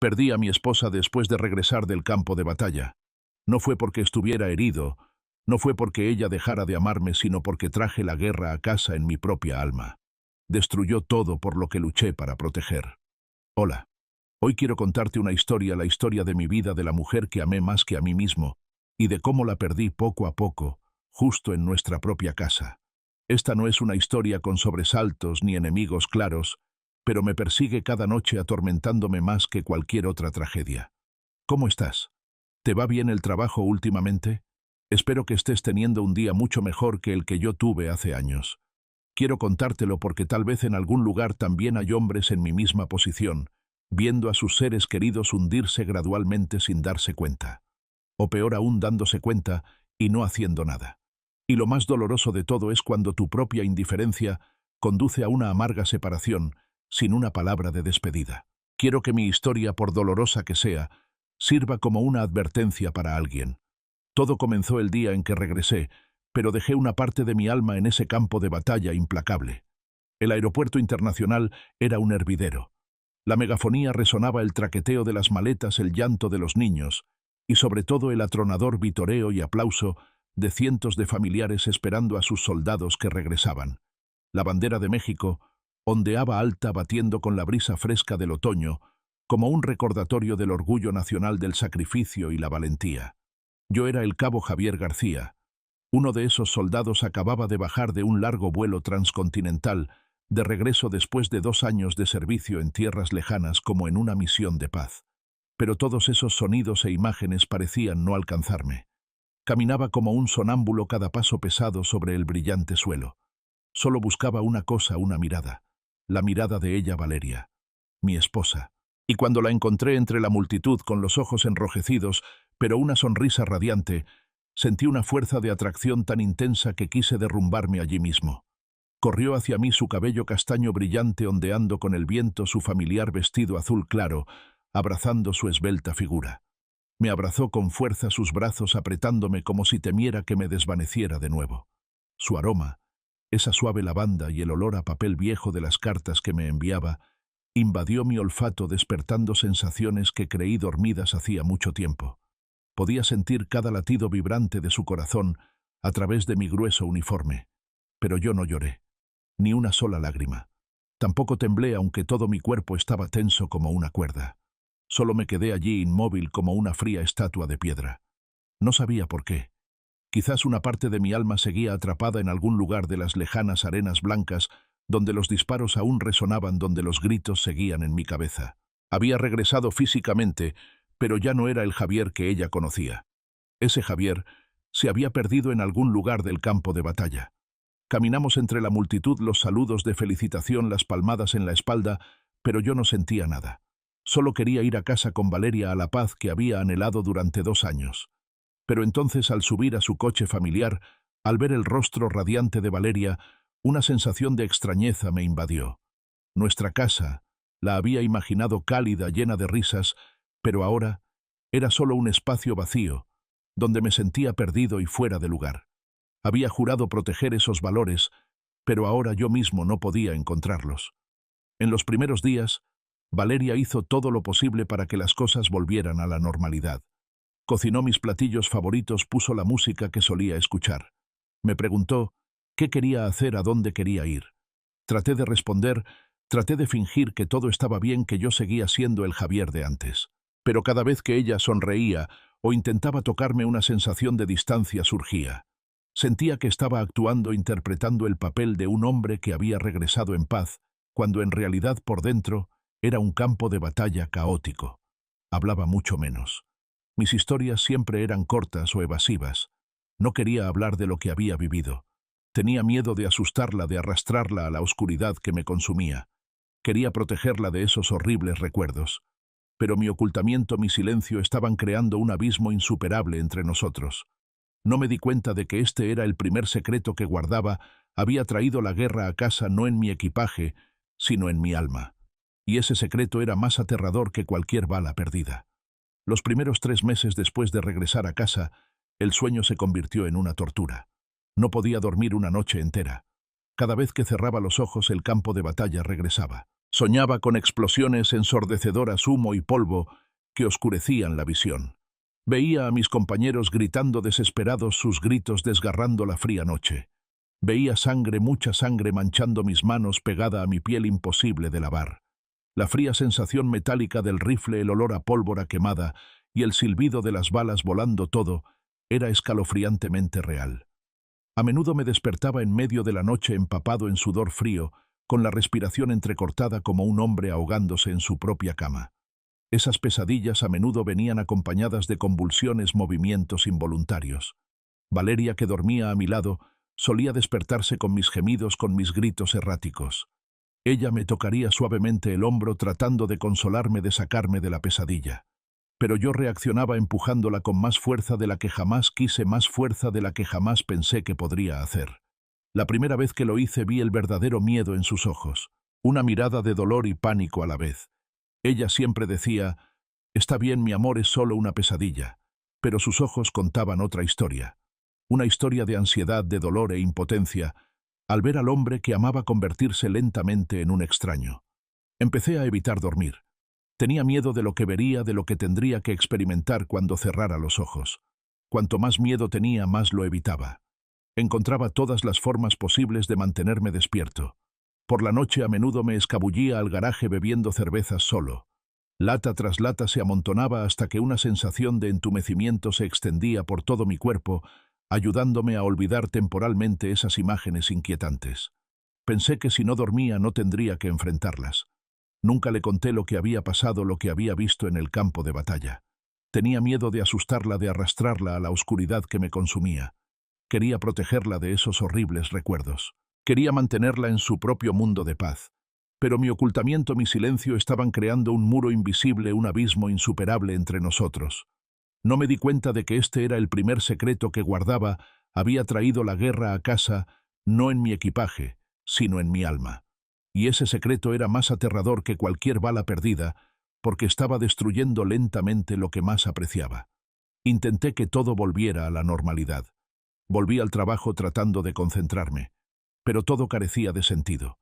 Perdí a mi esposa después de regresar del campo de batalla. No fue porque estuviera herido, no fue porque ella dejara de amarme, sino porque traje la guerra a casa en mi propia alma. Destruyó todo por lo que luché para proteger. Hola. Hoy quiero contarte una historia, la historia de mi vida, de la mujer que amé más que a mí mismo, y de cómo la perdí poco a poco, justo en nuestra propia casa. Esta no es una historia con sobresaltos ni enemigos claros, pero me persigue cada noche atormentándome más que cualquier otra tragedia. ¿Cómo estás? ¿Te va bien el trabajo últimamente? Espero que estés teniendo un día mucho mejor que el que yo tuve hace años. Quiero contártelo porque tal vez en algún lugar también hay hombres en mi misma posición, viendo a sus seres queridos hundirse gradualmente sin darse cuenta. O peor aún, dándose cuenta y no haciendo nada. Y lo más doloroso de todo es cuando tu propia indiferencia conduce a una amarga separación, sin una palabra de despedida. Quiero que mi historia, por dolorosa que sea, sirva como una advertencia para alguien. Todo comenzó el día en que regresé, pero dejé una parte de mi alma en ese campo de batalla implacable. El aeropuerto internacional era un hervidero. La megafonía resonaba, el traqueteo de las maletas, el llanto de los niños, y sobre todo el atronador vitoreo y aplauso de cientos de familiares esperando a sus soldados que regresaban. La bandera de México ondeaba alta, batiendo con la brisa fresca del otoño, como un recordatorio del orgullo nacional, del sacrificio y la valentía. Yo era el cabo Javier García. Uno de esos soldados acababa de bajar de un largo vuelo transcontinental, de regreso después de 2 años de servicio en tierras lejanas, como en una misión de paz. Pero todos esos sonidos e imágenes parecían no alcanzarme. Caminaba como un sonámbulo, cada paso pesado sobre el brillante suelo. Solo buscaba una cosa, una mirada. La mirada de ella, Valeria, mi esposa. Y cuando la encontré entre la multitud, con los ojos enrojecidos, pero una sonrisa radiante, sentí una fuerza de atracción tan intensa que quise derrumbarme allí mismo. Corrió hacia mí, su cabello castaño brillante ondeando con el viento, su familiar vestido azul claro, abrazando su esbelta figura. Me abrazó con fuerza, sus brazos apretándome como si temiera que me desvaneciera de nuevo. Su aroma, esa suave lavanda y el olor a papel viejo de las cartas que me enviaba, invadió mi olfato, despertando sensaciones que creí dormidas hacía mucho tiempo. Podía sentir cada latido vibrante de su corazón a través de mi grueso uniforme. Pero yo no lloré, ni una sola lágrima. Tampoco temblé, aunque todo mi cuerpo estaba tenso como una cuerda. Solo me quedé allí, inmóvil como una fría estatua de piedra. No sabía por qué. Quizás una parte de mi alma seguía atrapada en algún lugar de las lejanas arenas blancas, donde los disparos aún resonaban, donde los gritos seguían en mi cabeza. Había regresado físicamente, pero ya no era el Javier que ella conocía. Ese Javier se había perdido en algún lugar del campo de batalla. Caminamos entre la multitud, los saludos de felicitación, las palmadas en la espalda, pero yo no sentía nada. Solo quería ir a casa con Valeria, a la paz que había anhelado durante 2 años. Pero entonces, al subir a su coche familiar, al ver el rostro radiante de Valeria, una sensación de extrañeza me invadió. Nuestra casa la había imaginado cálida, llena de risas, pero ahora era solo un espacio vacío, donde me sentía perdido y fuera de lugar. Había jurado proteger esos valores, pero ahora yo mismo no podía encontrarlos. En los primeros días, Valeria hizo todo lo posible para que las cosas volvieran a la normalidad. Cocinó mis platillos favoritos, puso la música que solía escuchar. Me preguntó qué quería hacer, a dónde quería ir. Traté de responder, traté de fingir que todo estaba bien, que yo seguía siendo el Javier de antes. Pero cada vez que ella sonreía o intentaba tocarme, una sensación de distancia surgía. Sentía que estaba actuando, interpretando el papel de un hombre que había regresado en paz, cuando en realidad por dentro era un campo de batalla caótico. Hablaba mucho menos. Mis historias siempre eran cortas o evasivas. No quería hablar de lo que había vivido. Tenía miedo de asustarla, de arrastrarla a la oscuridad que me consumía. Quería protegerla de esos horribles recuerdos. Pero mi ocultamiento, mi silencio estaban creando un abismo insuperable entre nosotros. No me di cuenta de que este era el primer secreto que guardaba. Había traído la guerra a casa, no en mi equipaje, sino en mi alma. Y ese secreto era más aterrador que cualquier bala perdida. Los primeros 3 meses después de regresar a casa, el sueño se convirtió en una tortura. No podía dormir una noche entera. Cada vez que cerraba los ojos, el campo de batalla regresaba. Soñaba con explosiones ensordecedoras, humo y polvo que oscurecían la visión. Veía a mis compañeros gritando desesperados, sus gritos desgarrando la fría noche. Veía sangre, mucha sangre manchando mis manos, pegada a mi piel imposible de lavar. La fría sensación metálica del rifle, el olor a pólvora quemada y el silbido de las balas volando, todo era escalofriantemente real. A menudo me despertaba en medio de la noche empapado en sudor frío, con la respiración entrecortada como un hombre ahogándose en su propia cama. Esas pesadillas a menudo venían acompañadas de convulsiones, movimientos involuntarios. Valeria, que dormía a mi lado, solía despertarse con mis gemidos, con mis gritos erráticos. Ella me tocaría suavemente el hombro tratando de consolarme, de sacarme de la pesadilla. Pero yo reaccionaba empujándola con más fuerza de la que jamás quise, más fuerza de la que jamás pensé que podría hacer. La primera vez que lo hice vi el verdadero miedo en sus ojos, una mirada de dolor y pánico a la vez. Ella siempre decía: «Está bien, mi amor, es solo una pesadilla», pero sus ojos contaban otra historia. Una historia de ansiedad, de dolor e impotencia, al ver al hombre que amaba convertirse lentamente en un extraño. Empecé a evitar dormir. Tenía miedo de lo que vería, de lo que tendría que experimentar cuando cerrara los ojos. Cuanto más miedo tenía, más lo evitaba. Encontraba todas las formas posibles de mantenerme despierto. Por la noche a menudo me escabullía al garaje bebiendo cervezas solo. Lata tras lata se amontonaba hasta que una sensación de entumecimiento se extendía por todo mi cuerpo, ayudándome a olvidar temporalmente esas imágenes inquietantes. Pensé que si no dormía no tendría que enfrentarlas. Nunca le conté lo que había pasado, lo que había visto en el campo de batalla. Tenía miedo de asustarla, de arrastrarla a la oscuridad que me consumía. Quería protegerla de esos horribles recuerdos. Quería mantenerla en su propio mundo de paz. Pero mi ocultamiento, mi silencio estaban creando un muro invisible, un abismo insuperable entre nosotros. No me di cuenta de que este era el primer secreto que guardaba. Había traído la guerra a casa, no en mi equipaje, sino en mi alma. Y ese secreto era más aterrador que cualquier bala perdida, porque estaba destruyendo lentamente lo que más apreciaba. Intenté que todo volviera a la normalidad. Volví al trabajo tratando de concentrarme, pero todo carecía de sentido.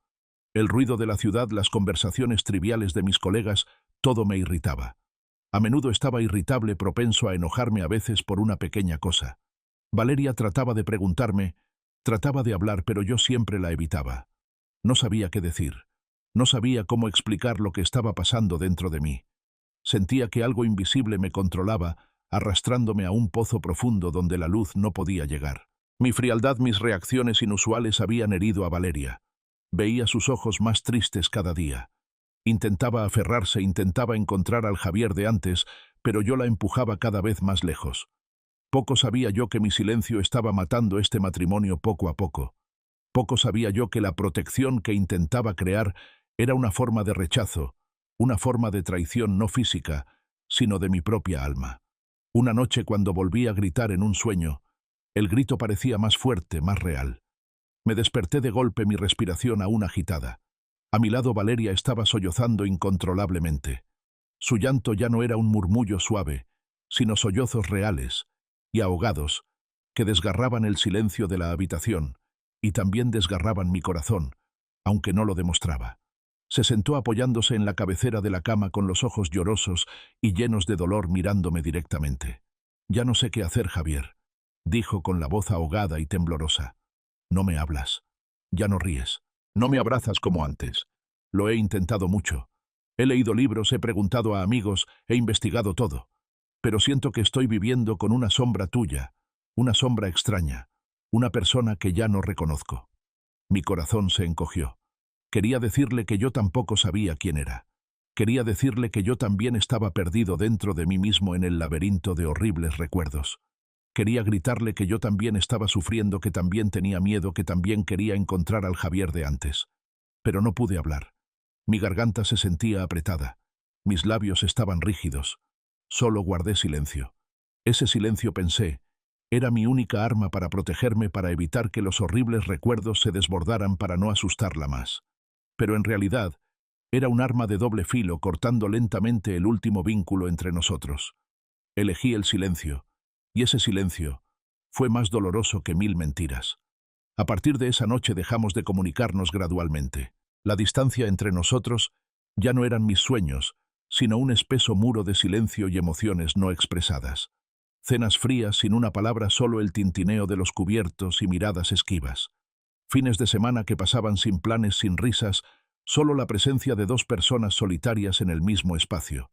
El ruido de la ciudad, las conversaciones triviales de mis colegas, todo me irritaba. A menudo estaba irritable, propenso a enojarme a veces por una pequeña cosa. Valeria trataba de preguntarme, trataba de hablar, pero yo siempre la evitaba. No sabía qué decir. No sabía cómo explicar lo que estaba pasando dentro de mí. Sentía que algo invisible me controlaba, arrastrándome a un pozo profundo donde la luz no podía llegar. Mi frialdad, mis reacciones inusuales habían herido a Valeria. Veía sus ojos más tristes cada día. Intentaba aferrarse, intentaba encontrar al Javier de antes, pero yo la empujaba cada vez más lejos. Poco sabía yo que mi silencio estaba matando este matrimonio poco a poco. Poco sabía yo que la protección que intentaba crear era una forma de rechazo, una forma de traición no física, sino de mi propia alma. Una noche, cuando volví a gritar en un sueño, el grito parecía más fuerte, más real. Me desperté de golpe, mi respiración aún agitada. A mi lado Valeria estaba sollozando incontrolablemente. Su llanto ya no era un murmullo suave, sino sollozos reales y ahogados que desgarraban el silencio de la habitación y también desgarraban mi corazón, aunque no lo demostraba. Se sentó apoyándose en la cabecera de la cama con los ojos llorosos y llenos de dolor mirándome directamente. «Ya no sé qué hacer, Javier», dijo con la voz ahogada y temblorosa. «No me hablas. Ya no ríes. No me abrazas como antes. Lo he intentado mucho. He leído libros, he preguntado a amigos, he investigado todo. Pero siento que estoy viviendo con una sombra tuya, una sombra extraña, una persona que ya no reconozco». Mi corazón se encogió. Quería decirle que yo tampoco sabía quién era. Quería decirle que yo también estaba perdido dentro de mí mismo en el laberinto de horribles recuerdos. Quería gritarle que yo también estaba sufriendo, que también tenía miedo, que también quería encontrar al Javier de antes. Pero no pude hablar. Mi garganta se sentía apretada. Mis labios estaban rígidos. Solo guardé silencio. Ese silencio, pensé, era mi única arma para protegerme, para evitar que los horribles recuerdos se desbordaran, para no asustarla más. Pero en realidad, era un arma de doble filo, cortando lentamente el último vínculo entre nosotros. Elegí el silencio, y ese silencio fue más doloroso que 1000 mentiras. A partir de esa noche dejamos de comunicarnos gradualmente. La distancia entre nosotros Ya no eran mis sueños, sino un espeso muro de silencio y emociones no expresadas. Cenas frías sin una palabra, solo el tintineo de los cubiertos y miradas esquivas. Fines de semana que pasaban sin planes, sin risas, solo la presencia de dos personas solitarias en el mismo espacio.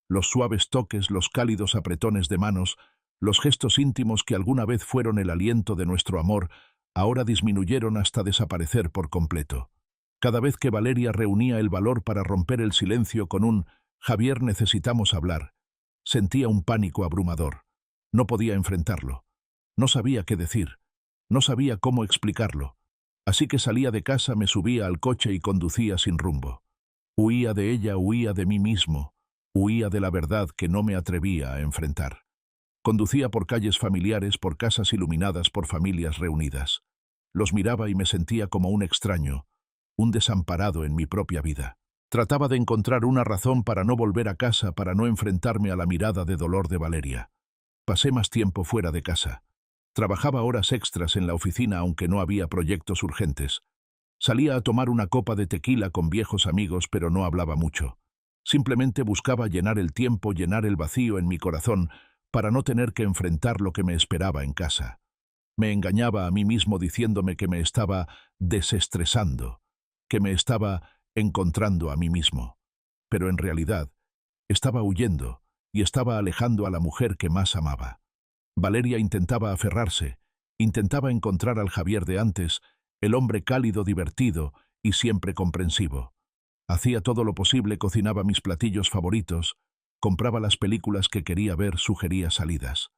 Los suaves toques, los cálidos apretones de manos, los gestos íntimos que alguna vez fueron el aliento de nuestro amor, ahora disminuyeron hasta desaparecer por completo. Cada vez que Valeria reunía el valor para romper el silencio con un «Javier, necesitamos hablar», sentía un pánico abrumador. No podía enfrentarlo. No sabía qué decir. No sabía cómo explicarlo. Así que salía de casa, me subía al coche y conducía sin rumbo. Huía de ella, huía de mí mismo, huía de la verdad que no me atrevía a enfrentar. Conducía por calles familiares, por casas iluminadas por familias reunidas. Los miraba y me sentía como un extraño, un desamparado en mi propia vida. Trataba de encontrar una razón para no volver a casa, para no enfrentarme a la mirada de dolor de Valeria. Pasé más tiempo fuera de casa. Trabajaba horas extras en la oficina aunque no había proyectos urgentes. Salía a tomar una copa de tequila con viejos amigos, pero no hablaba mucho. Simplemente buscaba llenar el tiempo, llenar el vacío en mi corazón, para no tener que enfrentar lo que me esperaba en casa. Me engañaba a mí mismo diciéndome que me estaba desestresando, que me estaba encontrando a mí mismo. Pero en realidad, estaba huyendo y estaba alejando a la mujer que más amaba. Valeria intentaba aferrarse, intentaba encontrar al Javier de antes, el hombre cálido, divertido y siempre comprensivo. Hacía todo lo posible, cocinaba mis platillos favoritos, compraba las películas que quería ver, sugería salidas.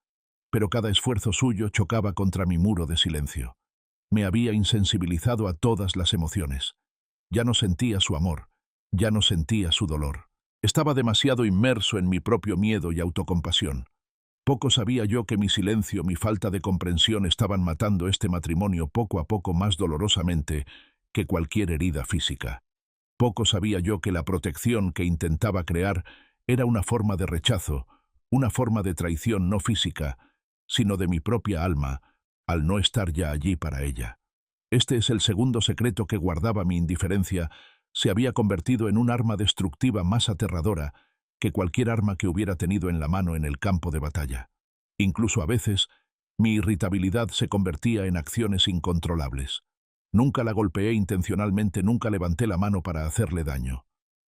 Pero cada esfuerzo suyo chocaba contra mi muro de silencio. Me había insensibilizado a todas las emociones. Ya no sentía su amor, ya no sentía su dolor. Estaba demasiado inmerso en mi propio miedo y autocompasión. Poco sabía yo que mi silencio, mi falta de comprensión estaban matando este matrimonio poco a poco más dolorosamente que cualquier herida física. Poco sabía yo que la protección que intentaba crear era una forma de rechazo, una forma de traición no física, sino de mi propia alma, al no estar ya allí para ella. Este es el segundo secreto que guardaba. Mi indiferencia se había convertido en un arma destructiva más aterradora que cualquier arma que hubiera tenido en la mano en el campo de batalla. Incluso a veces, mi irritabilidad se convertía en acciones incontrolables. Nunca la golpeé intencionalmente, nunca levanté la mano para hacerle daño.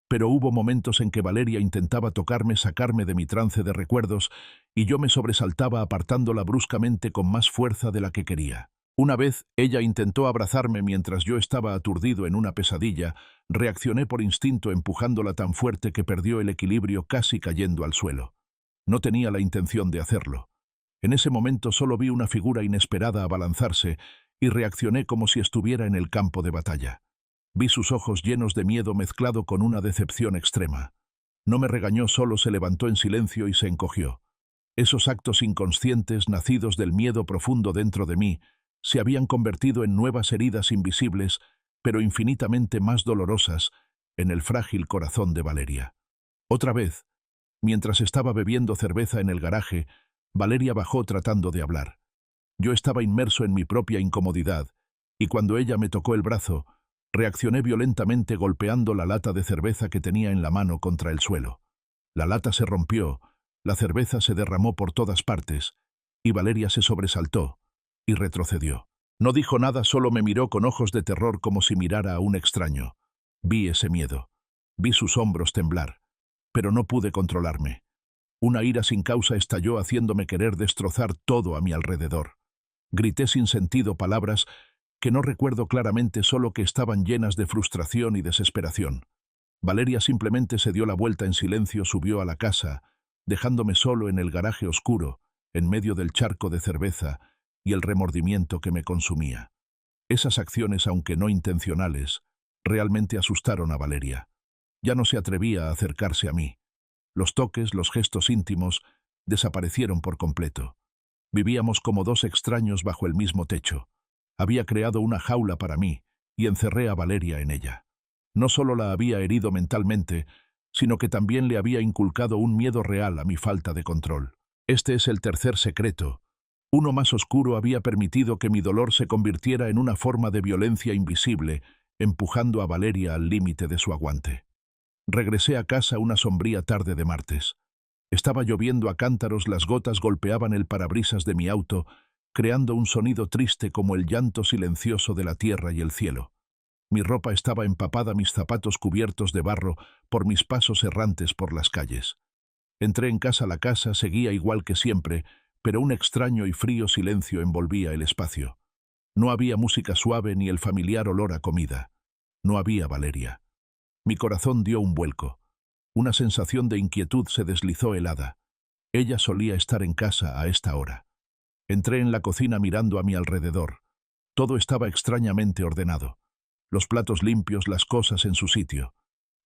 Pero hubo momentos en que Valeria intentaba tocarme, sacarme de mi trance de recuerdos, y yo me sobresaltaba apartándola bruscamente con más fuerza de la que quería. Una vez, ella intentó abrazarme mientras yo estaba aturdido en una pesadilla. Reaccioné por instinto empujándola tan fuerte que perdió el equilibrio, casi cayendo al suelo. No tenía la intención de hacerlo. En ese momento solo vi una figura inesperada abalanzarse y reaccioné como si estuviera en el campo de batalla. Vi sus ojos llenos de miedo mezclado con una decepción extrema. No me regañó, solo se levantó en silencio y se encogió. Esos actos inconscientes, nacidos del miedo profundo dentro de mí, se habían convertido en nuevas heridas invisibles, pero infinitamente más dolorosas, en el frágil corazón de Valeria. Otra vez, mientras estaba bebiendo cerveza en el garaje, Valeria bajó tratando de hablar. Yo estaba inmerso en mi propia incomodidad, y cuando ella me tocó el brazo, reaccioné violentamente golpeando la lata de cerveza que tenía en la mano contra el suelo. La lata se rompió, la cerveza se derramó por todas partes, y Valeria se sobresaltó y retrocedió. No dijo nada, solo me miró con ojos de terror como si mirara a un extraño. Vi ese miedo. Vi sus hombros temblar. Pero no pude controlarme. Una ira sin causa estalló haciéndome querer destrozar todo a mi alrededor. Grité sin sentido palabras que no recuerdo claramente, solo que estaban llenas de frustración y desesperación. Valeria simplemente se dio la vuelta en silencio, subió a la casa, dejándome solo en el garaje oscuro, en medio del charco de cerveza y el remordimiento que me consumía. Esas acciones, aunque no intencionales, realmente asustaron a Valeria. Ya no se atrevía a acercarse a mí. Los toques, los gestos íntimos, desaparecieron por completo. Vivíamos como dos extraños bajo el mismo techo. Había creado una jaula para mí y encerré a Valeria en ella. No solo la había herido mentalmente, sino que también le había inculcado un miedo real a mi falta de control. Este es el tercer secreto. Uno más oscuro: había permitido que mi dolor se convirtiera en una forma de violencia invisible, empujando a Valeria al límite de su aguante. Regresé a casa una sombría tarde de martes. Estaba lloviendo a cántaros, las gotas golpeaban el parabrisas de mi auto, creando un sonido triste como el llanto silencioso de la tierra y el cielo. Mi ropa estaba empapada, mis zapatos cubiertos de barro por mis pasos errantes por las calles. Entré en casa, la casa seguía igual que siempre, pero un extraño y frío silencio envolvía el espacio. No había música suave ni el familiar olor a comida. No había Valeria. Mi corazón dio un vuelco. Una sensación de inquietud se deslizó helada. Ella solía estar en casa a esta hora. Entré en la cocina mirando a mi alrededor. Todo estaba extrañamente ordenado. Los platos limpios, las cosas en su sitio.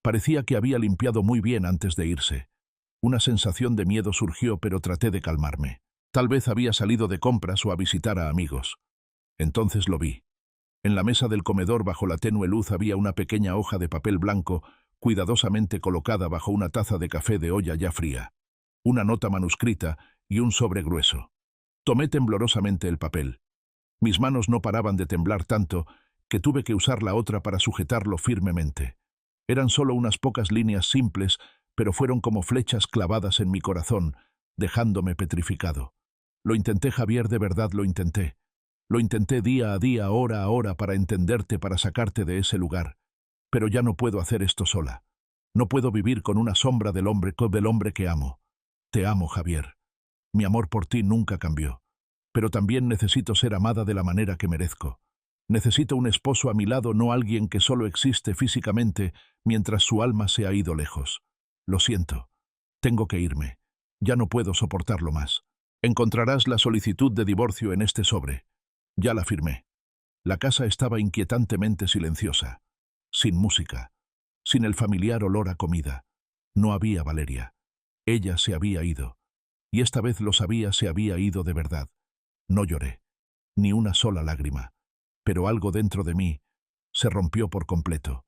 Parecía que había limpiado muy bien antes de irse. Una sensación de miedo surgió, pero traté de calmarme. Tal vez había salido de compras o a visitar a amigos. Entonces lo vi. En la mesa del comedor, bajo la tenue luz, había una pequeña hoja de papel blanco, cuidadosamente colocada bajo una taza de café de olla ya fría. Una nota manuscrita y un sobre grueso. Tomé temblorosamente el papel. Mis manos no paraban de temblar tanto que tuve que usar la otra para sujetarlo firmemente. Eran solo unas pocas líneas simples, pero fueron como flechas clavadas en mi corazón, dejándome petrificado. Lo intenté, Javier, de verdad lo intenté. Lo intenté día a día, hora a hora, para entenderte, para sacarte de ese lugar. Pero ya no puedo hacer esto sola. No puedo vivir con una sombra del hombre que amo. Te amo, Javier. Mi amor por ti nunca cambió. Pero también necesito ser amada de la manera que merezco. Necesito un esposo a mi lado, no alguien que solo existe físicamente mientras su alma se ha ido lejos. Lo siento. Tengo que irme. Ya no puedo soportarlo más. Encontrarás la solicitud de divorcio en este sobre. Ya la firmé. La casa estaba inquietantemente silenciosa. Sin música. Sin el familiar olor a comida. No había Valeria. Ella se había ido. Y esta vez lo sabía, se había ido de verdad. No lloré. Ni una sola lágrima. Pero algo dentro de mí se rompió por completo.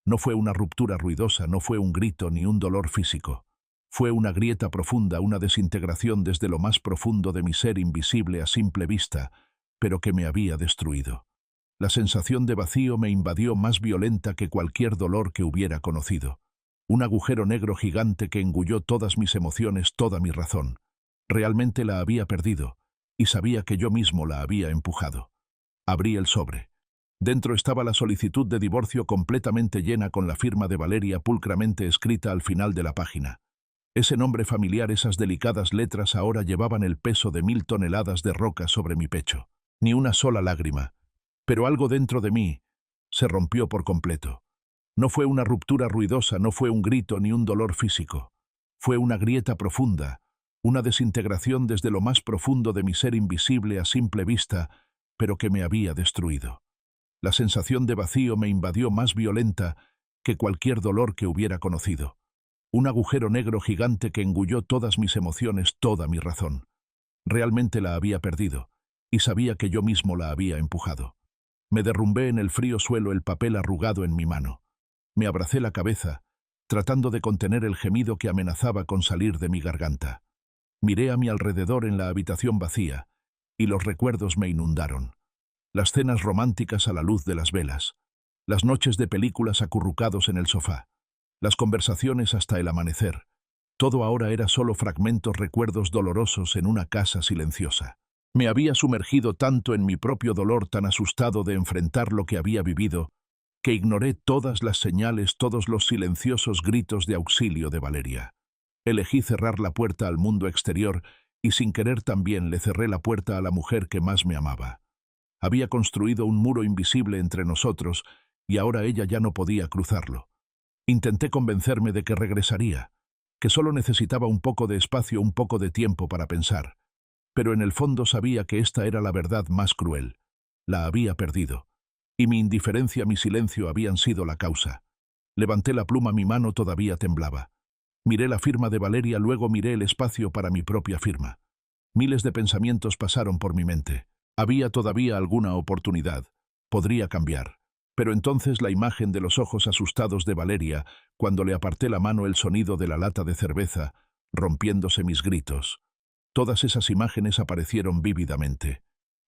No fue una ruptura ruidosa, no fue un grito ni un dolor físico. Fue una grieta profunda, una desintegración desde lo más profundo de mi ser, invisible a simple vista, pero que me había destruido. La sensación de vacío me invadió, más violenta que cualquier dolor que hubiera conocido. Un agujero negro gigante que engulló todas mis emociones, toda mi razón. Realmente la había perdido, y sabía que yo mismo la había empujado. Abrí el sobre. Dentro estaba la solicitud de divorcio completamente llena, con la firma de Valeria pulcramente escrita al final de la página. Ese nombre familiar, esas delicadas letras ahora llevaban el peso de 1000 toneladas de roca sobre mi pecho. Ni una sola lágrima. Pero algo dentro de mí se rompió por completo. No fue una ruptura ruidosa, no fue un grito ni un dolor físico. Fue una grieta profunda, una desintegración desde lo más profundo de mi ser, invisible a simple vista, pero que me había destruido. La sensación de vacío me invadió, más violenta que cualquier dolor que hubiera conocido. Un agujero negro gigante que engulló todas mis emociones, toda mi razón. Realmente la había perdido, y sabía que yo mismo la había empujado. Me derrumbé en el frío suelo, el papel arrugado en mi mano. Me abracé la cabeza, tratando de contener el gemido que amenazaba con salir de mi garganta. Miré a mi alrededor en la habitación vacía, y los recuerdos me inundaron. Las cenas románticas a la luz de las velas, las noches de películas acurrucados en el sofá, las conversaciones hasta el amanecer. Todo ahora era solo fragmentos, recuerdos dolorosos en una casa silenciosa. Me había sumergido tanto en mi propio dolor, tan asustado de enfrentar lo que había vivido, que ignoré todas las señales, todos los silenciosos gritos de auxilio de Valeria. Elegí cerrar la puerta al mundo exterior y sin querer también le cerré la puerta a la mujer que más me amaba. Había construido un muro invisible entre nosotros y ahora ella ya no podía cruzarlo. Intenté convencerme de que regresaría, que solo necesitaba un poco de espacio, un poco de tiempo para pensar. Pero en el fondo sabía que esta era la verdad más cruel. La había perdido. Y mi indiferencia, mi silencio habían sido la causa. Levanté la pluma, mi mano todavía temblaba. Miré la firma de Valeria, luego miré el espacio para mi propia firma. Miles de pensamientos pasaron por mi mente. Había todavía alguna oportunidad. Podría cambiar. Pero entonces la imagen de los ojos asustados de Valeria, cuando le aparté la mano, el sonido de la lata de cerveza, rompiéndose mis gritos. Todas esas imágenes aparecieron vívidamente.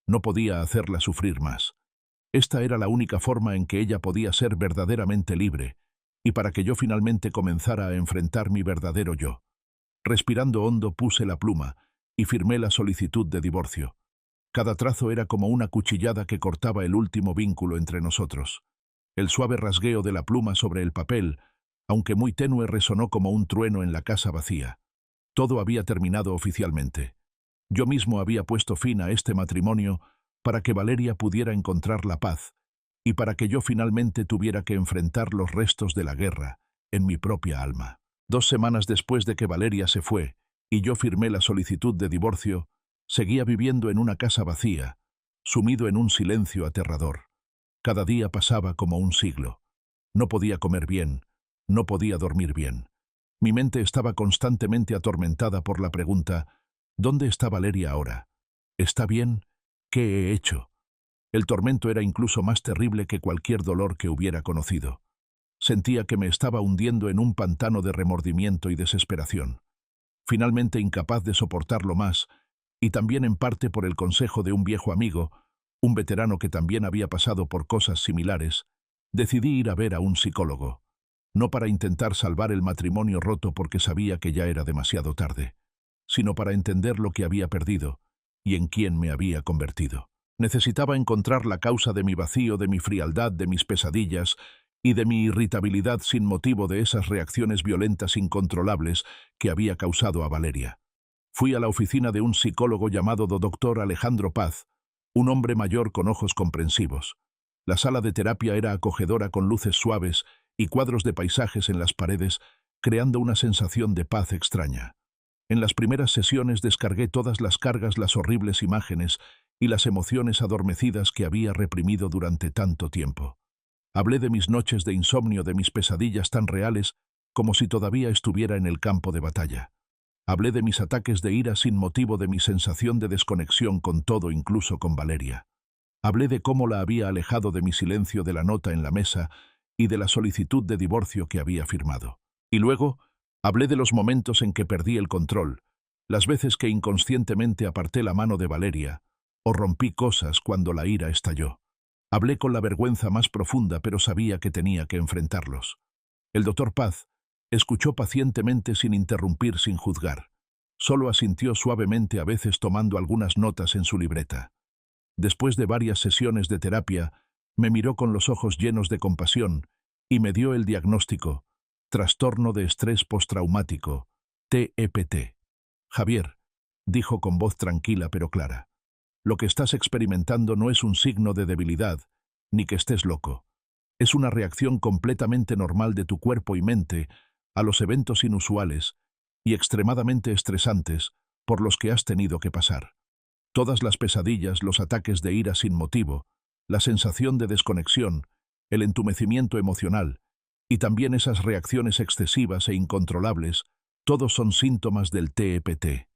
No podía hacerla sufrir más. Esta era la única forma en que ella podía ser verdaderamente libre, y para que yo finalmente comenzara a enfrentar mi verdadero yo. Respirando hondo puse la pluma y firmé la solicitud de divorcio. Cada trazo era como una cuchillada que cortaba el último vínculo entre nosotros. El suave rasgueo de la pluma sobre el papel, aunque muy tenue, resonó como un trueno en la casa vacía. Todo había terminado oficialmente. Yo mismo había puesto fin a este matrimonio para que Valeria pudiera encontrar la paz y para que yo finalmente tuviera que enfrentar los restos de la guerra en mi propia alma. 2 semanas después de que Valeria se fue y yo firmé la solicitud de divorcio, seguía viviendo en una casa vacía, sumido en un silencio aterrador. Cada día pasaba como un siglo. No podía comer bien, no podía dormir bien. Mi mente estaba constantemente atormentada por la pregunta: ¿dónde está Valeria ahora? ¿Está bien? ¿Qué he hecho? El tormento era incluso más terrible que cualquier dolor que hubiera conocido. Sentía que me estaba hundiendo en un pantano de remordimiento y desesperación. Finalmente, incapaz de soportarlo más, y también en parte por el consejo de un viejo amigo, un veterano que también había pasado por cosas similares, decidí ir a ver a un psicólogo. No para intentar salvar el matrimonio roto porque sabía que ya era demasiado tarde, sino para entender lo que había perdido y en quién me había convertido. Necesitaba encontrar la causa de mi vacío, de mi frialdad, de mis pesadillas y de mi irritabilidad sin motivo, de esas reacciones violentas incontrolables que había causado a Valeria. Fui a la oficina de un psicólogo llamado Dr. Alejandro Paz, un hombre mayor con ojos comprensivos. La sala de terapia era acogedora, con luces suaves y cuadros de paisajes en las paredes, creando una sensación de paz extraña. En las primeras sesiones descargué todas las cargas, las horribles imágenes y las emociones adormecidas que había reprimido durante tanto tiempo. Hablé de mis noches de insomnio, de mis pesadillas tan reales como si todavía estuviera en el campo de batalla. Hablé de mis ataques de ira sin motivo, de mi sensación de desconexión con todo, incluso con Valeria. Hablé de cómo la había alejado, de mi silencio, de la nota en la mesa y de la solicitud de divorcio que había firmado. Y luego hablé de los momentos en que perdí el control, las veces que inconscientemente aparté la mano de Valeria o rompí cosas cuando la ira estalló. Hablé con la vergüenza más profunda, pero sabía que tenía que enfrentarlos. El doctor Paz escuchó pacientemente, sin interrumpir, sin juzgar. Solo asintió suavemente, a veces tomando algunas notas en su libreta. Después de varias sesiones de terapia, me miró con los ojos llenos de compasión y me dio el diagnóstico: trastorno de estrés postraumático, TEPT. Javier, dijo con voz tranquila pero clara, lo que estás experimentando no es un signo de debilidad, ni que estés loco. Es una reacción completamente normal de tu cuerpo y mente a los eventos inusuales y extremadamente estresantes por los que has tenido que pasar. Todas las pesadillas, los ataques de ira sin motivo, la sensación de desconexión, el entumecimiento emocional y también esas reacciones excesivas e incontrolables, todos son síntomas del TEPT.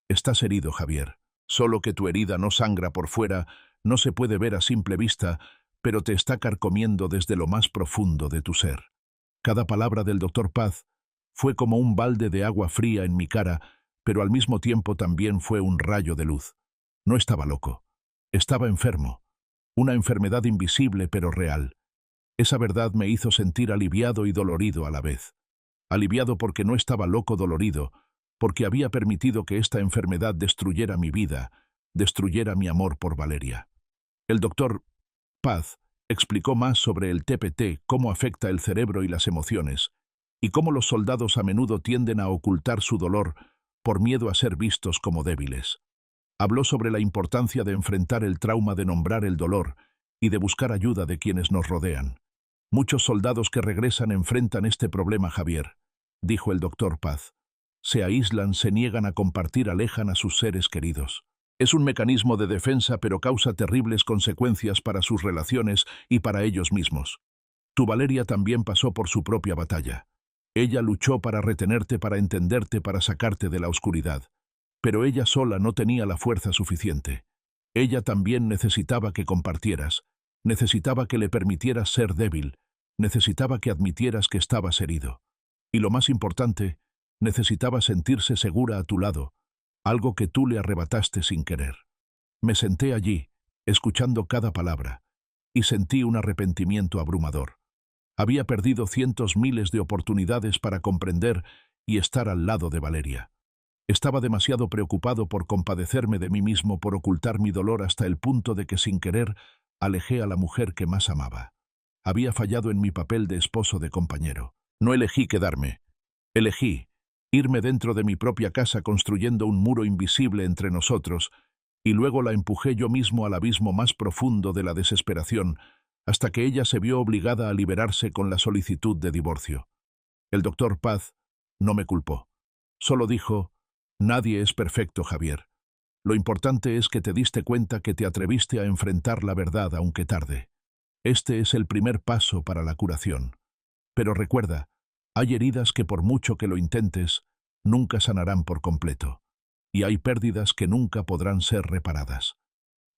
Estás herido, Javier. Solo que tu herida no sangra por fuera, no se puede ver a simple vista, pero te está carcomiendo desde lo más profundo de tu ser. Cada palabra del doctor Paz fue como un balde de agua fría en mi cara, pero al mismo tiempo también fue un rayo de luz. No estaba loco. Estaba enfermo. Una enfermedad invisible pero real. Esa verdad me hizo sentir aliviado y dolorido a la vez. Aliviado porque no estaba loco, dolorido porque había permitido que esta enfermedad destruyera mi vida, destruyera mi amor por Valeria. El doctor Paz explicó más sobre el TPT, cómo afecta el cerebro y las emociones, y cómo los soldados a menudo tienden a ocultar su dolor por miedo a ser vistos como débiles. Habló sobre la importancia de enfrentar el trauma, de nombrar el dolor y de buscar ayuda de quienes nos rodean. Muchos soldados que regresan enfrentan este problema, Javier, dijo el doctor Paz. Se aíslan, se niegan a compartir, alejan a sus seres queridos. Es un mecanismo de defensa, pero causa terribles consecuencias para sus relaciones y para ellos mismos. Tu Valeria también pasó por su propia batalla. Ella luchó para retenerte, para entenderte, para sacarte de la oscuridad. Pero ella sola no tenía la fuerza suficiente. Ella también necesitaba que compartieras, necesitaba que le permitieras ser débil, necesitaba que admitieras que estabas herido. Y lo más importante, necesitaba sentirse segura a tu lado, algo que tú le arrebataste sin querer. Me senté allí, escuchando cada palabra, y sentí un arrepentimiento abrumador. Había perdido cientos miles de oportunidades para comprender y estar al lado de Valeria. Estaba demasiado preocupado por compadecerme de mí mismo, por ocultar mi dolor hasta el punto de que sin querer alejé a la mujer que más amaba. Había fallado en mi papel de esposo, de compañero. No elegí quedarme. Elegí irme dentro de mi propia casa construyendo un muro invisible entre nosotros, y luego la empujé yo mismo al abismo más profundo de la desesperación, hasta que ella se vio obligada a liberarse con la solicitud de divorcio. El doctor Paz no me culpó. Solo dijo: «Nadie es perfecto, Javier. Lo importante es que te diste cuenta, que te atreviste a enfrentar la verdad aunque tarde. Este es el primer paso para la curación. Pero recuerda, hay heridas que por mucho que lo intentes, nunca sanarán por completo. Y hay pérdidas que nunca podrán ser reparadas».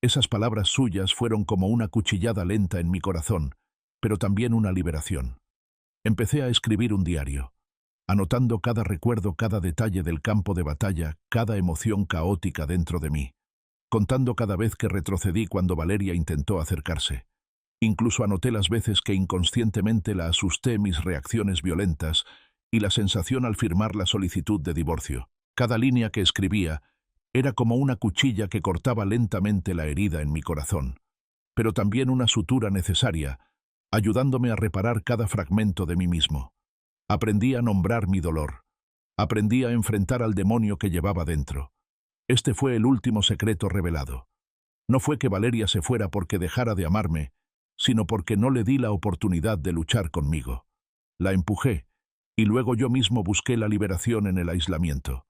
Esas palabras suyas fueron como una cuchillada lenta en mi corazón, pero también una liberación. Empecé a escribir un diario, anotando cada recuerdo, cada detalle del campo de batalla, cada emoción caótica dentro de mí, contando cada vez que retrocedí cuando Valeria intentó acercarse. Incluso anoté las veces que inconscientemente la asusté, mis reacciones violentas y la sensación al firmar la solicitud de divorcio. Cada línea que escribía era como una cuchilla que cortaba lentamente la herida en mi corazón, pero también una sutura necesaria, ayudándome a reparar cada fragmento de mí mismo. Aprendí a nombrar mi dolor. Aprendí a enfrentar al demonio que llevaba dentro. Este fue el último secreto revelado. No fue que Valeria se fuera porque dejara de amarme, sino porque no le di la oportunidad de luchar conmigo. La empujé, y luego yo mismo busqué la liberación en el aislamiento.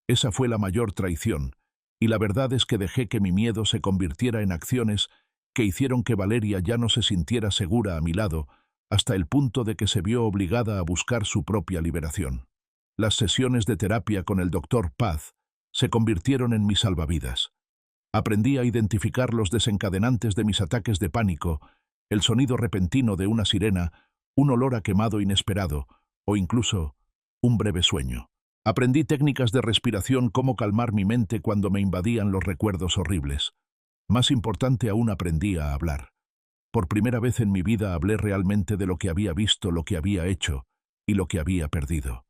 Esa fue la mayor traición, y la verdad es que dejé que mi miedo se convirtiera en acciones que hicieron que Valeria ya no se sintiera segura a mi lado, hasta el punto de que se vio obligada a buscar su propia liberación. Las sesiones de terapia con el doctor Paz se convirtieron en mis salvavidas. Aprendí a identificar los desencadenantes de mis ataques de pánico, el sonido repentino de una sirena, un olor a quemado inesperado, o incluso un breve sueño. Aprendí técnicas de respiración, cómo calmar mi mente cuando me invadían los recuerdos horribles. Más importante aún, aprendí a hablar. Por primera vez en mi vida hablé realmente de lo que había visto, lo que había hecho y lo que había perdido.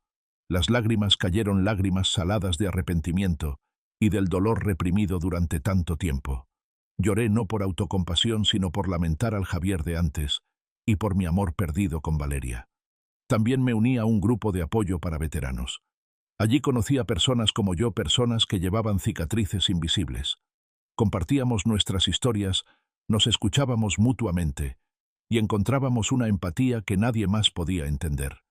Las lágrimas cayeron, lágrimas saladas de arrepentimiento y del dolor reprimido durante tanto tiempo. Lloré no por autocompasión, sino por lamentar al Javier de antes y por mi amor perdido con Valeria. También me uní a un grupo de apoyo para veteranos. Allí conocí a personas como yo, personas que llevaban cicatrices invisibles. Compartíamos nuestras historias, nos escuchábamos mutuamente y encontrábamos una empatía que nadie más podía entender.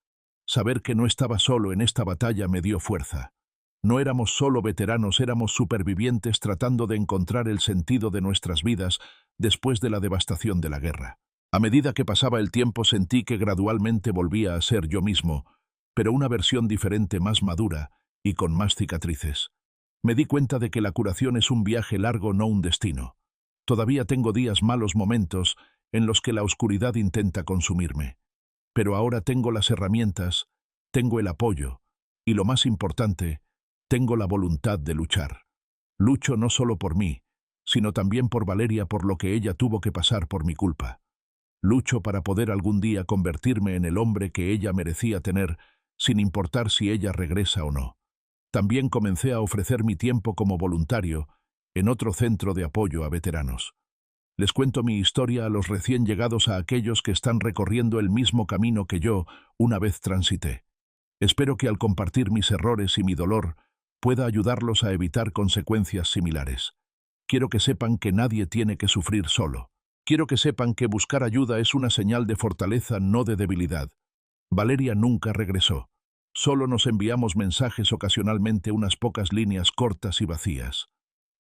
Saber que no estaba solo en esta batalla me dio fuerza. No éramos solo veteranos, éramos supervivientes tratando de encontrar el sentido de nuestras vidas después de la devastación de la guerra. A medida que pasaba el tiempo sentí que gradualmente volvía a ser yo mismo, pero una versión diferente, más madura y con más cicatrices. Me di cuenta de que la curación es un viaje largo, no un destino. Todavía tengo días, malos momentos, en los que la oscuridad intenta consumirme. Pero ahora tengo las herramientas, tengo el apoyo, y lo más importante, tengo la voluntad de luchar. Lucho no solo por mí, sino también por Valeria, por lo que ella tuvo que pasar por mi culpa. Lucho para poder algún día convertirme en el hombre que ella merecía tener, sin importar si ella regresa o no. También comencé a ofrecer mi tiempo como voluntario en otro centro de apoyo a veteranos. Les cuento mi historia a los recién llegados, a aquellos que están recorriendo el mismo camino que yo una vez transité. Espero que al compartir mis errores y mi dolor pueda ayudarlos a evitar consecuencias similares. Quiero que sepan que nadie tiene que sufrir solo. Quiero que sepan que buscar ayuda es una señal de fortaleza, no de debilidad. Valeria nunca regresó. Solo nos enviamos mensajes ocasionalmente, unas pocas líneas cortas y vacías.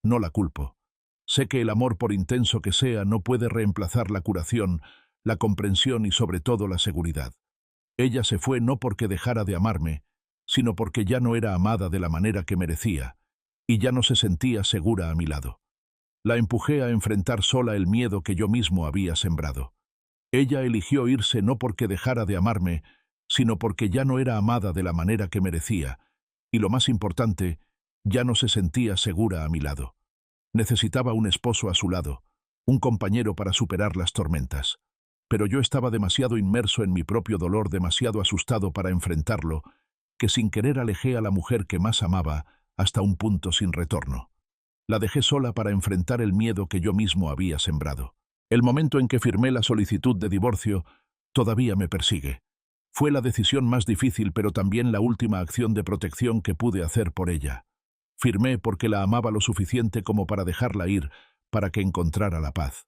No la culpo. Sé que el amor, por intenso que sea, no puede reemplazar la curación, la comprensión y sobre todo la seguridad. Ella se fue no porque dejara de amarme, sino porque ya no era amada de la manera que merecía, y ya no se sentía segura a mi lado. La empujé a enfrentar sola el miedo que yo mismo había sembrado. Ella eligió irse no porque dejara de amarme, sino porque ya no era amada de la manera que merecía, y lo más importante, ya no se sentía segura a mi lado. Necesitaba un esposo a su lado, un compañero para superar las tormentas. Pero yo estaba demasiado inmerso en mi propio dolor, demasiado asustado para enfrentarlo, que sin querer alejé a la mujer que más amaba hasta un punto sin retorno. La dejé sola para enfrentar el miedo que yo mismo había sembrado. El momento en que firmé la solicitud de divorcio todavía me persigue. Fue la decisión más difícil, pero también la última acción de protección que pude hacer por ella. Firmé porque la amaba lo suficiente como para dejarla ir, para que encontrara la paz.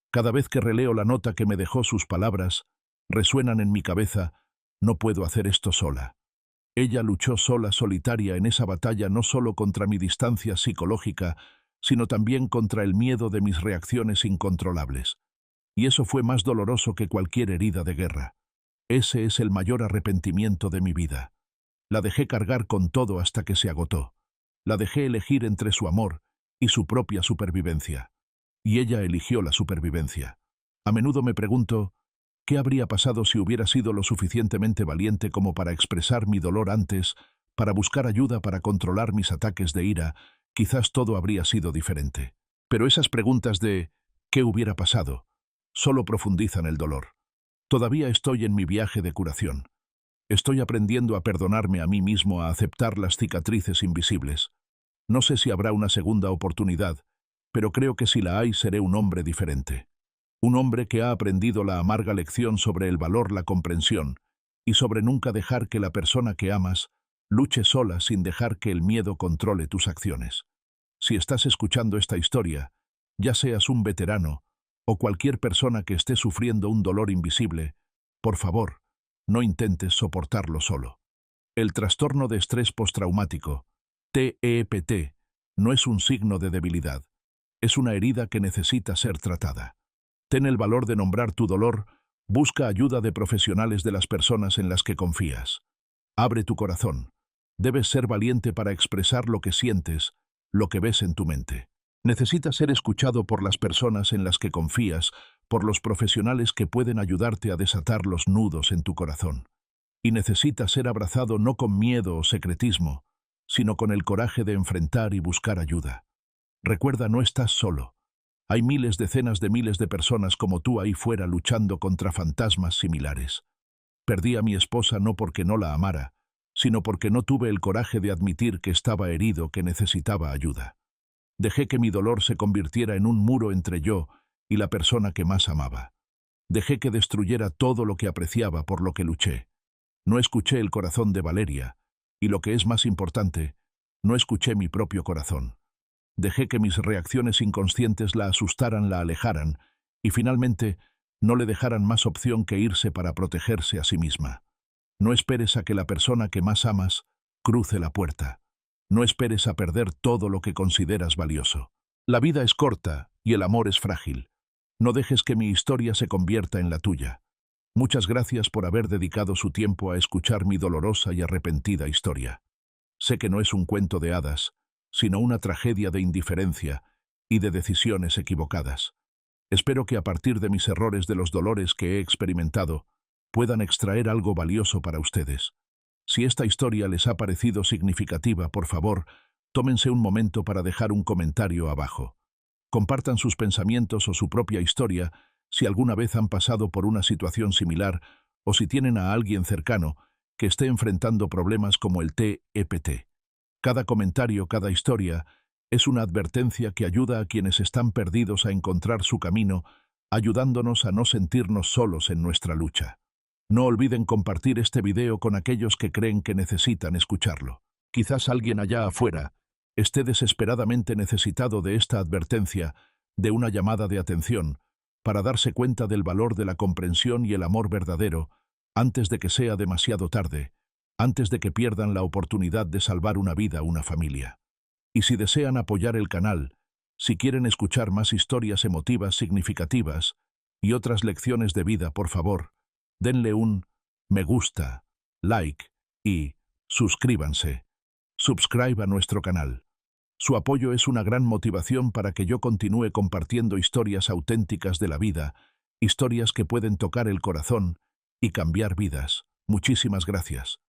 Cada vez que releo la nota que me dejó, sus palabras resuenan en mi cabeza: no puedo hacer esto sola. Ella luchó sola, solitaria, en esa batalla, no solo contra mi distancia psicológica, sino también contra el miedo de mis reacciones incontrolables. Y eso fue más doloroso que cualquier herida de guerra. Ese es el mayor arrepentimiento de mi vida. La dejé cargar con todo hasta que se agotó. La dejé elegir entre su amor y su propia supervivencia. Y ella eligió la supervivencia. A menudo me pregunto, ¿qué habría pasado si hubiera sido lo suficientemente valiente como para expresar mi dolor antes, para buscar ayuda, para controlar mis ataques de ira? Quizás todo habría sido diferente. Pero esas preguntas de ¿qué hubiera pasado? Solo profundizan el dolor. Todavía estoy en mi viaje de curación. Estoy aprendiendo a perdonarme a mí mismo, a aceptar las cicatrices invisibles. No sé si habrá una segunda oportunidad, pero creo que si la hay, seré un hombre diferente. Un hombre que ha aprendido la amarga lección sobre el valor, la comprensión, y sobre nunca dejar que la persona que amas luche sola sin dejar que el miedo controle tus acciones. Si estás escuchando esta historia, ya seas un veterano o cualquier persona que esté sufriendo un dolor invisible, por favor, no intentes soportarlo solo. El trastorno de estrés postraumático, TEPT, no es un signo de debilidad. Es una herida que necesita ser tratada. Ten el valor de nombrar tu dolor, busca ayuda de profesionales, de las personas en las que confías. Abre tu corazón. Debes ser valiente para expresar lo que sientes, lo que ves en tu mente. Necesitas ser escuchado por las personas en las que confías, por los profesionales que pueden ayudarte a desatar los nudos en tu corazón. Y necesitas ser abrazado no con miedo o secretismo, sino con el coraje de enfrentar y buscar ayuda. Recuerda, no estás solo. Hay miles, decenas de miles de personas como tú ahí fuera luchando contra fantasmas similares. Perdí a mi esposa no porque no la amara, sino porque no tuve el coraje de admitir que estaba herido, que necesitaba ayuda. Dejé que mi dolor se convirtiera en un muro entre yo y la persona que más amaba. Dejé que destruyera todo lo que apreciaba, por lo que luché. No escuché el corazón de Valeria, y lo que es más importante, no escuché mi propio corazón. Dejé que mis reacciones inconscientes la asustaran, la alejaran, y finalmente no le dejaran más opción que irse para protegerse a sí misma. No esperes a que la persona que más amas cruce la puerta. No esperes a perder todo lo que consideras valioso. La vida es corta y el amor es frágil. No dejes que mi historia se convierta en la tuya. Muchas gracias por haber dedicado su tiempo a escuchar mi dolorosa y arrepentida historia. Sé que no es un cuento de hadas, sino una tragedia de indiferencia y de decisiones equivocadas. Espero que a partir de mis errores, de los dolores que he experimentado, puedan extraer algo valioso para ustedes. Si esta historia les ha parecido significativa, por favor, tómense un momento para dejar un comentario abajo. Compartan sus pensamientos o su propia historia si alguna vez han pasado por una situación similar o si tienen a alguien cercano que esté enfrentando problemas como el TEPT. Cada comentario, cada historia, es una advertencia que ayuda a quienes están perdidos a encontrar su camino, ayudándonos a no sentirnos solos en nuestra lucha. No olviden compartir este video con aquellos que creen que necesitan escucharlo. Quizás alguien allá afuera esté desesperadamente necesitado de esta advertencia, de una llamada de atención, para darse cuenta del valor de la comprensión y el amor verdadero, antes de que sea demasiado tarde, antes de que pierdan la oportunidad de salvar una vida, una familia. Y si desean apoyar el canal, si quieren escuchar más historias emotivas significativas y otras lecciones de vida, por favor, denle un me gusta, like y suscríbanse. Subscribe a nuestro canal. Su apoyo es una gran motivación para que yo continúe compartiendo historias auténticas de la vida, historias que pueden tocar el corazón y cambiar vidas. Muchísimas gracias.